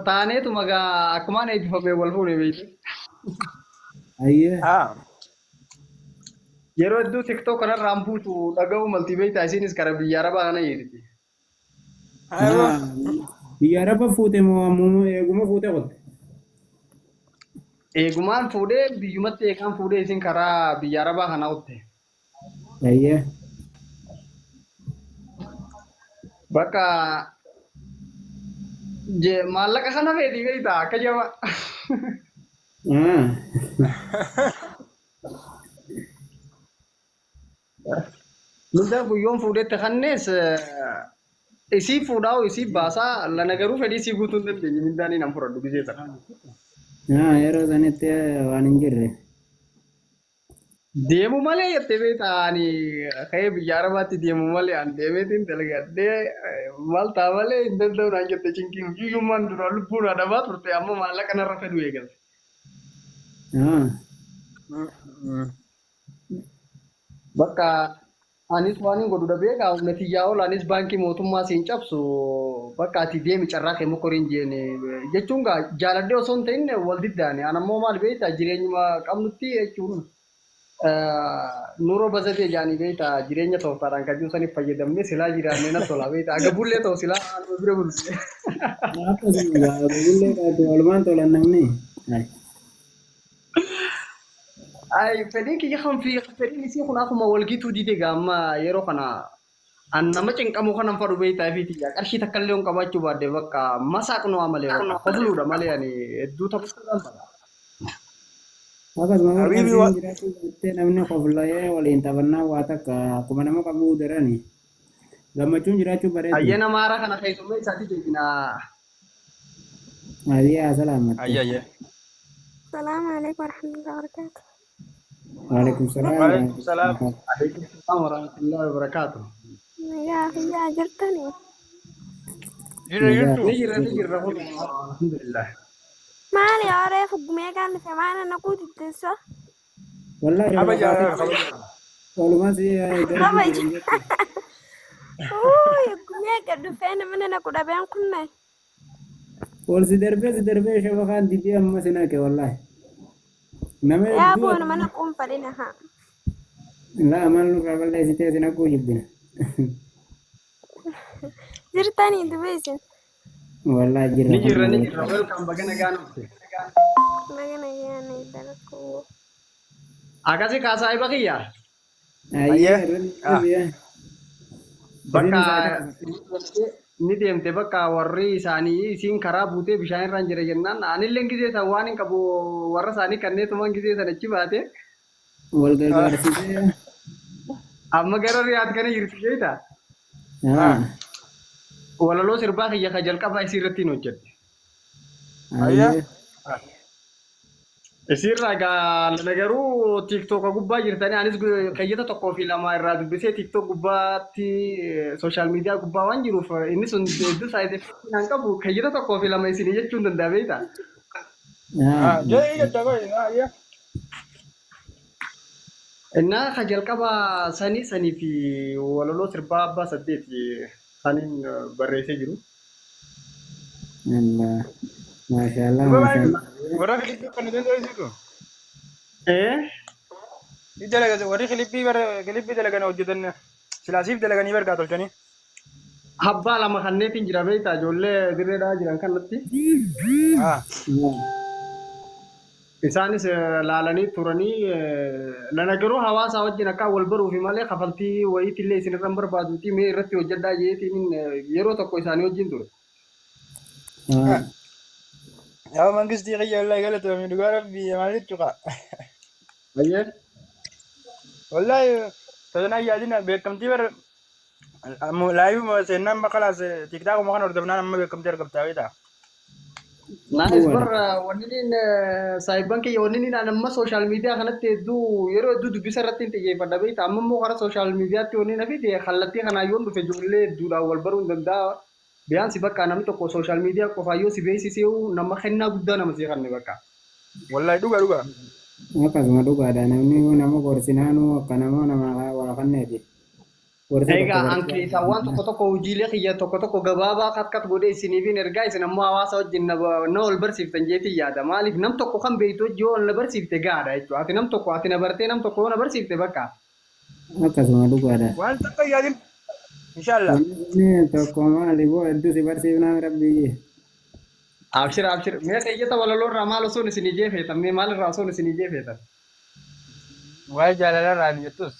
taaneetuma akkumaan eebbifamee wal fuudhee beektu. Ayyee. Yeroo hedduu TikTok kanarraan buutu dhaga'uu maltii beektaa isiinis kara biyya arabaa kana jirti. Biyya araba fuute moo ammoo eeguma fuute qotte? Eegumaan fuudhee biyyumatti eegaan fuudhee isin karaa biyya arabaa kana ootte. Ayyee. Bakka maallaqa kana feetii beektaa akka jaba. Nuti guyyoon fuudhetti kannees isii fuudhaa isii baasaa lana garuu fedhii isii guutuu hin dandeenye mindaanii nan fudhadhu gisee sana. Yeroo sanitti waan hin jirre. Deemu malee jettee beektaani ka'ee biyya arabaatti deemu malee an deemeetiin dalagadhee maal ta'a malee hin danda'u naan jette cinqiin guyyummaan dura lubbuun adabaa turte amma maallaqa narra fedhu eegalte. Bakka anis waan hin godhu dhabee gaa humna xiyyaa ol anis baankii mootummaa siin cabsu bakka ati deemi carraa kee mokoriin jeene jechuun gaa jaaladhee osoo hin ta'in wal diddaane an ammoo maal beektaa jireenyuma qabnutti jechuun nuroo bazatee jaanii beektaa jireenya tooftaadhaan kan jiru saniif fayyadamnee silaa jiraannee na tola beektaa aga bullee ta'u silaa anuma bira bulchee. Akkasuma gaa bullee qaatu walumaan tolan namni. Ay fedhiin kiyya kan fi fedhiin isii kun akkuma walgituu dide gaamma yeroo kana an nama cinqamu kanan fadhu beektaa fi tiyya qarshii takka illee hin qabaachuu baadde bakka masaaqnoo malee bakka kobluudha malee ani hedduu taphachuudhaan fadha. Akkasuma warqeen jiraachuu jettee namni qoflayee waliin taphannaa waa takka akkuma nama qabuu darani. Gammachuun jiraachuu bareedu. Ayyana maara kana keessummee isaati deebinaa. Ayyaa salaamatti. Ayyaa. السلام عليكم ورحمة الله وبركاته. وعليكم السلام. وعليكم السلام. عليكم السلام ورحمة الله وبركاته. يا جرتني. نجر الحمد لله. مالي عارف الجميع كان في معنا نقود التسوى. والله أبا جاري. والله سي اوه الجميع كانوا فين مننا نقود أبين كنا. والسي دربي شبكان دي بي أما سناك والله. يا أبو أنا ما نقوم فلنا ها. لا ما نقول والله سيتي سناكو جبنا. جرتني دبيسن. والله نجر welcome bagana gano. Bagana gano dalako. Akasi kasai bakiya. Ayyaa. Bakka ni deemte bakka warri isaanii isiin karaa buutee bishaan irraan jira jennaan anillee gisee san waan hin qabu warra isaanii kanneetumaan gisee san achi baate. Wal gargaarsitee. Amma gara riyaat kana jirti jeeta. Walaloo sirbaa kiyya ka jalqabaa isii irratti hin hojjette. Ayyaa. Isirraa egaa garuu TikTok gubbaa jirtanii anis kayyata tokkoo fi lama irraa dubbisee TikTok gubbaatti sooshaal miidiyaa gubbaa waan jiruuf inni sun hedduu saayitii kan qabu kayyata tokkoo fi lama isin jechuun danda'a beektaa? Innaa ka jalqabaa sanii fi walaloo sirbaa abbaa saddeeti saniin barreessee jiru. Maashaallah. Warra Filippii kan danda'u jiru. Warri Filippii dalagan hojjetan silaasiif dalaganii bargaa tolchanii. Abbaa lama kanneetiin jira beektaa ijoollee dirreedhaa jiran kanatti. Isaanis laalanii turanii lana garuu hawaasa wajjin akka wal baruufi malee kafaltii wayiitillee isinirra barbaaduuti mee irratti hojjedhaa jeetiin yeroo tokko isaanii wajjin ture. Yaa mangistii xiyya wallahi galatoomii dhugaa rabbii maal jechuudha. Ayyee. Wallahi tajaajila yaadina beekamtii bara laayuu seenaan bakalaas tiktaakuma kan hordofnaan amma beekamtii argamtaa beektaa. Naayis barra wanniin saayiban kiyya wanniin amma sooshaal miidiyaa kanatti yeroo hedduu dubbisa irratti hin xiyyeeffadha beektaa amma immoo karaa sooshaal miidiyaatti wanniin hafi kallattii kanaa yoon dhufe ijoollee hedduudhaan wal baruu hin danda'a. Biyaansi bakka namni tokko sooshaal miidiyaa qofaa yoo si beeksisee nama kennaa guddaa nama si kanne bakka. Wallahi dhugaa. Akkasuma dhugaadha namni nama gorsinaanuu akka nama wal kanneeti. Warsa tokko Egaa barsiisaa anki isawwan tokko hojiilee kiyya tokko gabaabaa kat godhee isiniifin ergaa isin ammoo hawaasa wajjin na ol barsiiftan jeetii yaada. Maaliif nam tokko kan beektu hojii ol na barsiifte gaadha jechuudha. Ati nam tokko ati na bartee nam tokko na barsiifte bakka. akkasuma dhugaadha. Waan takka yaadin. Inshallah. Wanni tokko maali boo hedduu si barsiifnaan rabbii. Abshir abshir. Mee keeyyata walaloo irraa maal osoo isin jeefeetan? Mee maal irraa osoo isin jeefeetan? Waa'ee jaalalaa jettus.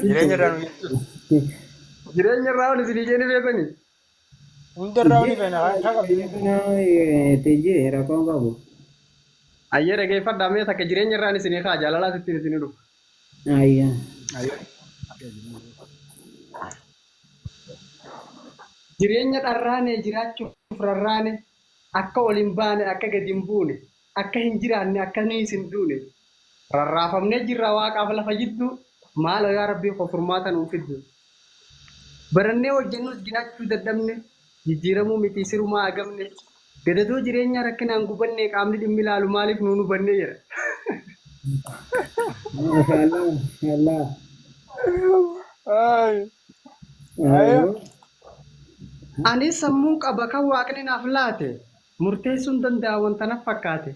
Jireenya irraa nu jettus. Jireenya irraa ol isin jeefeetanii? Hunda irraa ni feena. Tijjee rakkoon qabu. Ayyee dhageeffadhaa mee takka jireenya irraan isin kaa jaalalaas ittiin isin dhufu. Ayya. Jireenya dharraane jiraachuuf rarraane akka ol hin baane akka gadi hin buune akka hin jiraanne akka nuyi hin duune rarraafamnee jirra waaqaaf lafa jiddu maal yaa rabbii koo furmaata nuuf fiddu. Barannee hojjennuus jiraachuu dadhabne jijjiiramuu miti sirumaa agamne gadadoo jireenya rakkinaan gubanne qaamni dhimmi ilaalu maaliif nuun hubannee jira. Maashaallah. Maashaallah. Anis sammuu qaba kan waaqni naaf laate murteessuun danda'a wanta naaf fakkaate.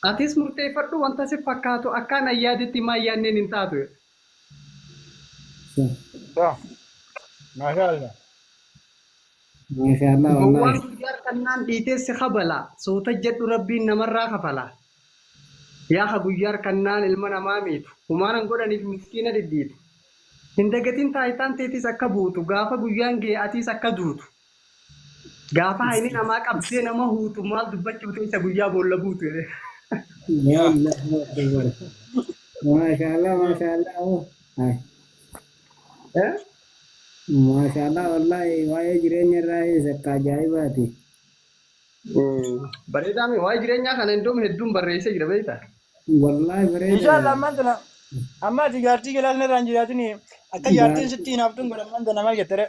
Atis murteeffadhu wanta si fakkaatu akkaan ayyaaditti maayyaanneen hin taatu. Maashaallah. Maashaallah Gowwaan wallahi. guyyaa kannaan dhiitee si kabala soota jedhu rabbiin namarraa kafala. Yaa ha guyyaa kannaan ilma namaa miitu humaanan godhaniif miskiina diddiitu. Hin dagatiin taayitaan teetis akka buutu gaafa guyyaan ga'e atiis akka duutu. Gaafa hayni namaa qabsee nama huutu maal dubbachuu isa guyyaa boolla buutu. Ya Allah. Maashaallah. Maashaallah. Hai. Maashaallah wallahi waa'ee jireenya irraa isa ajaa'ibaati. Bareedaa mi waa'ee jireenyaa kana iddoo hedduun barreessee jira beektaa? Wallahi bareeda. Inshallah ammaan tana. Amma ati jaartii galaan irraa hin jiraatin akka jaartiin sitti hinaaftuun godhaman tana maal jettare?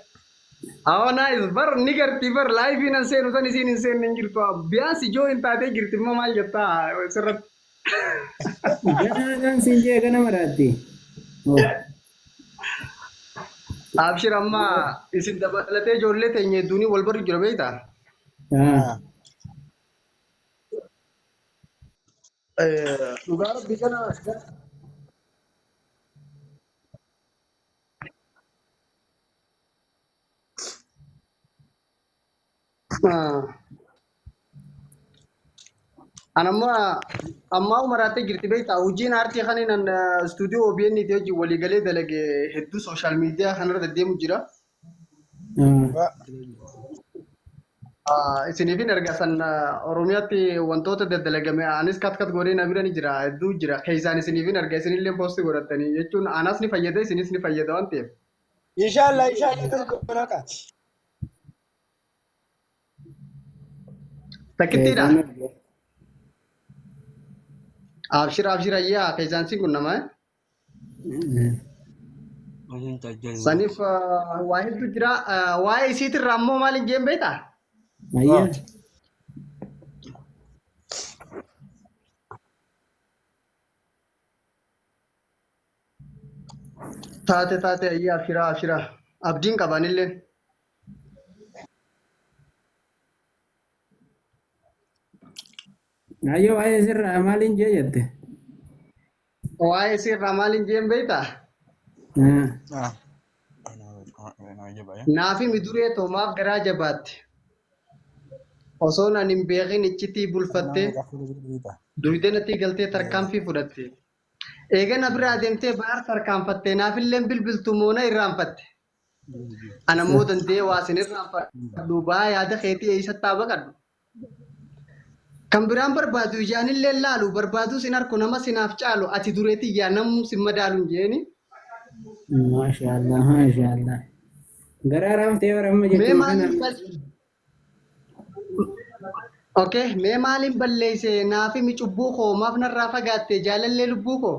Awa nice bar ni garti bar live nan seenu san isin hin seenne hin jirtu biyaas ijoo hin taatee jirti immoo maal jettaa sirratti. Ganaan sinjee gana maraatti. Abshir amma isin dabalatee ijoollee teenya hedduunii wal barri jira beektaa? Dhugaa rabbi kana amma umarattee jirti beektaa hojiin aartii kaniin istuudiyoo OBN itti hojii waliigalee dalage hedduu sooshaal miidiyaa kanarra deddeemu jira. Isiniifin ergasan Oromiyaatti wantoota daddalagame anis kat godhee na bira ni jira hedduu jira keessaan isiniifin erga isinillee poostii godhatanii jechuun anas ni fayyada isinis ni fayyada waan ta'eef. Inshallah akkas godhana qaati. Takkittiidha. Abshir ayyaa keessaan si kun nama. Saniif waa hedduu jira waa'ee isiitirraa ammoo maal hin jeen beektaa? Ayya. Taate ayyaa abshira abdiin qabanillee. Ayyo waa'ee sirraa maaliin jee jette? Waa'ee sirraa maal hin jeen beektaa? Naafi miduree toomaaf garaa jabaatti. Osoo nan hin beekin iccitii bulfattee duwidee natti galtee tarkaanfii fudhatte. Eegana bira adeemtee baar tarkaanfattee naafillee bilbiltu moona irraanfatte. Anammoo dandee waa isin irraanfadhu baa yaada keetii eessattaa baqadhu. Kan biraan barbaadu ijaanillee laalu barbaaduu sin harku nama sinaaf caalu ati dureetii yaa namuu sin madaalu hin jeeni. Maashaallah maashaallah. Garaa raaftee waramma Mee jechuun maaliin Okay, mee maaliin balleesse naafi mi cubbuu koo maaf narraa fagaatte jaalallee lubbuu koo?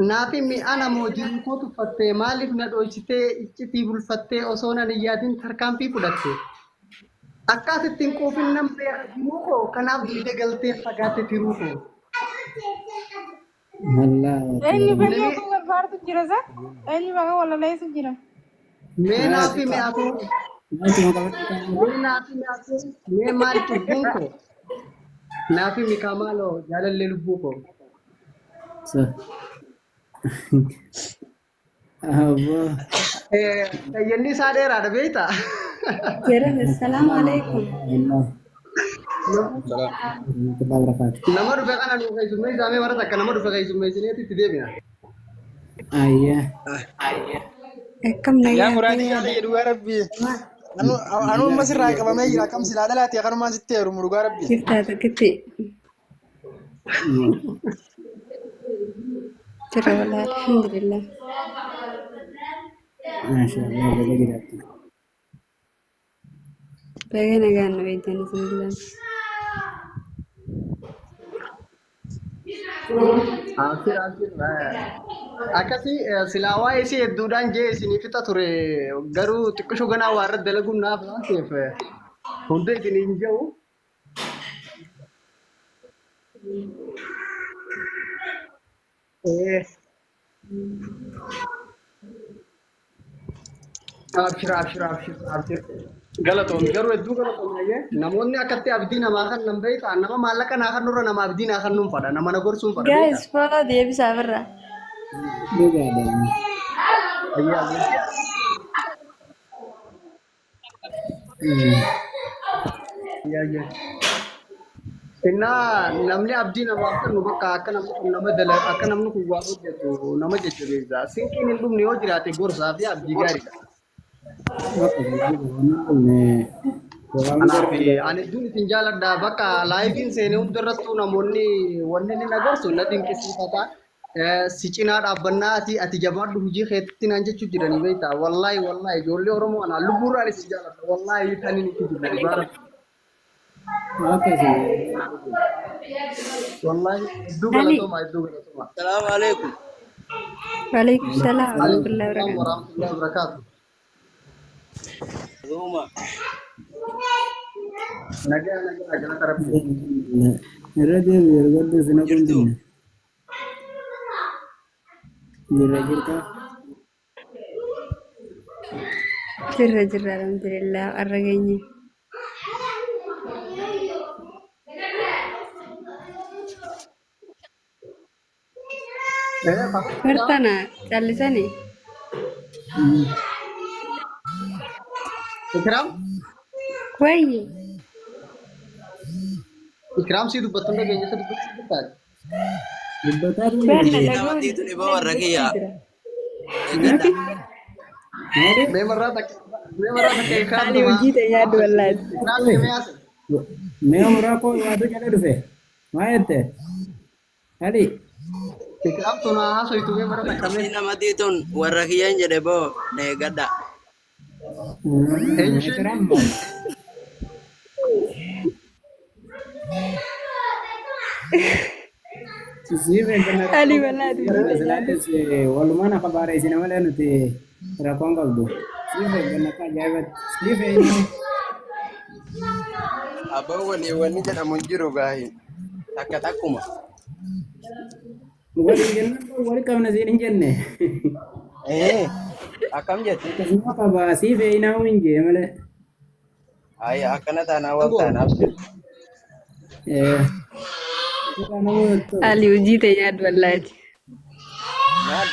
Naafi mi'aana moo jiru koo tuffattee maaliif na dhoositee iccitii bulfattee osoo nan hin yaadin tarkaanfii fudhatte? Akkaatittiin quufin nam beeka jiruu koo kanaaf duwide galtee fagaatte tiruu koo. Wallah. Eenyu biyya kun gargaartu jira sa? Eenyu baga wala leessu jira? Mee naafi mee aku. Cuma kabar Mee naafi mee aku. Mee maal cubbuun ko. Naafi mi kamaaloo jaalallee lubbuu ko. so. Allah. Xayyanni isaa dheeraadha beektaa? Jiran assalamu alaikum. Allah. Warahmatullahi wabarakatuh. Nama dhufe kana nu keessummeessaa mee warra takka nama dhufe keessummeessineeti itti deebina. Ayah. Akkam Yaa nagaa muraati yaa jedhu yaa rabbi. Anu amma sirraa qabamee jira akkam silaa dhalaate akanumaan sitti heerumu dhugaa rabbi. jirtaa tokkitti jira walaa alhamdulillah. Masya Allah. Boleh gitu. Baga nagaan nu eegdan isinillee. Akkasii silaa waa'ee isii hedduudhaan jee isinii fixa ture garuu xiqqishuu ganaa waa irratti dalaguun naaf laateef hunda isinii hin jiru. Abshir. Galatoom garuu hedduu galatoomaayee namoonni akkatti abdii namaa kan nan beektaa nama maallaqa naa kan nurra nama abdii naa kan nuun fadha nama na gorsuun fadha beektaa. Guys, follow deebisaa birraa. Beda ada. Iya. Innaa namni abdii namaaf kennu bakka akka namni kun nama dalagu akka namni kun waa hojjetu nama jajjabeessa. Sinqiin hin dhumne yoo jiraate gorsaa fi abdii gaariidha. Kanaaf ani hedduun isin jaaladha bakka laayifiin seenee hundarrattuu namoonni wanni inni agarsu na dinqisiifata. Si cinaa dhaabbannaa ati jabaadhu hojii keetti naan jechuu jiranii beektaa wallaahi ijoollee Oromoo anaa lubbuudhaan isin jaaladha wallaahi kan inni itti jirani baara. Apa sih? Wallahi hedduu galatoomaa. Assalamu alaikum. Waalaikumsalam warahmatullahi Waalaikumsalam wabarakatuh. warahmatullahi wabarakatuh. Zuma. Nagaa jala tarabbi. Era dia biar gede sini kunjung. Biar kita. Jirra alhamdulillah har'a geenye. Martana callisanii. Wayyi. Ikram sih dubbatun dah kayaknya tadi dubbat. Dibatar nih. Beena Nama dhagoo. itu di bawah ragi ya. Memang rata kayak ikram Ali hojii ta'e yaaddu wallahi. Ikram gimana sih? Meo murako wadu jala dufe. Maete. Hadi. Ikram tuh nah so itu memang rata kami. Nama itu waragi yang jadi bawah negada. Keram. Sisi benar. Ali wallahi. Selatan si walumana kabar isi nama lain nanti rakong kaldu. Sisi benar ka jawab. Sisi ini. Abang wani jadi munjuru gahi. Takat aku mah. Wali kau nasi ini jenne. Akam jadi. Semua kabar sisi ini mau minje malah. Ayah akan tanah awal tanah. Kita mau Ali hojii ta'e yaaddu wallahi. Nah,